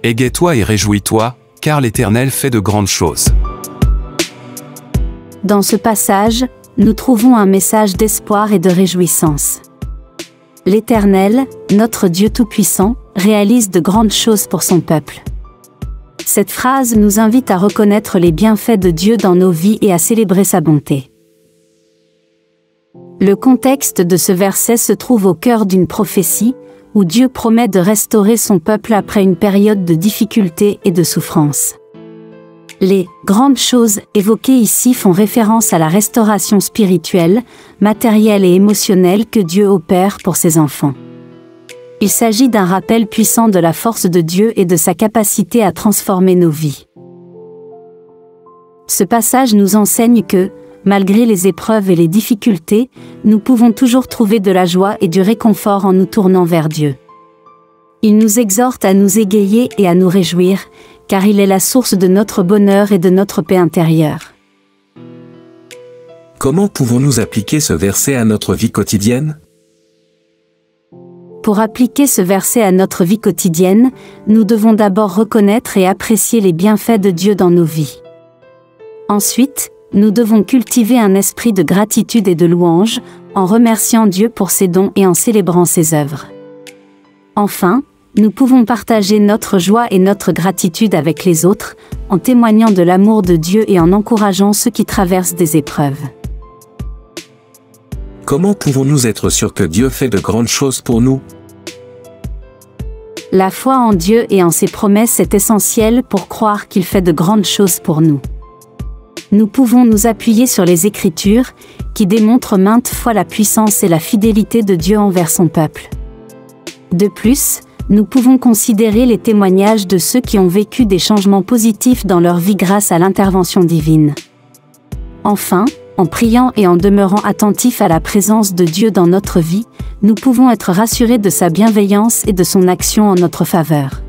Égaie-toi et réjouis-toi, car l'Éternel fait de grandes choses. Dans ce passage, nous trouvons un message d'espoir et de réjouissance. L'Éternel, notre Dieu Tout-Puissant, réalise de grandes choses pour son peuple. Cette phrase nous invite à reconnaître les bienfaits de Dieu dans nos vies et à célébrer sa bonté. Le contexte de ce verset se trouve au cœur d'une prophétie, où Dieu promet de restaurer son peuple après une période de difficulté et de souffrance. Les « grandes choses » évoquées ici font référence à la restauration spirituelle, matérielle et émotionnelle que Dieu opère pour ses enfants. Il s'agit d'un rappel puissant de la force de Dieu et de sa capacité à transformer nos vies. Ce passage nous enseigne que, malgré les épreuves et les difficultés, nous pouvons toujours trouver de la joie et du réconfort en nous tournant vers Dieu. Il nous exhorte à nous égayer et à nous réjouir, car il est la source de notre bonheur et de notre paix intérieure. Comment pouvons-nous appliquer ce verset à notre vie quotidienne? Pour appliquer ce verset à notre vie quotidienne, nous devons d'abord reconnaître et apprécier les bienfaits de Dieu dans nos vies. Ensuite, nous devons cultiver un esprit de gratitude et de louange, en remerciant Dieu pour ses dons et en célébrant ses œuvres. Enfin, nous pouvons partager notre joie et notre gratitude avec les autres, en témoignant de l'amour de Dieu et en encourageant ceux qui traversent des épreuves. Comment pouvons-nous être sûrs que Dieu fait de grandes choses pour nous? La foi en Dieu et en ses promesses est essentielle pour croire qu'il fait de grandes choses pour nous. Nous pouvons nous appuyer sur les Écritures, qui démontrent maintes fois la puissance et la fidélité de Dieu envers son peuple. De plus, nous pouvons considérer les témoignages de ceux qui ont vécu des changements positifs dans leur vie grâce à l'intervention divine. Enfin, en priant et en demeurant attentifs à la présence de Dieu dans notre vie, nous pouvons être rassurés de sa bienveillance et de son action en notre faveur.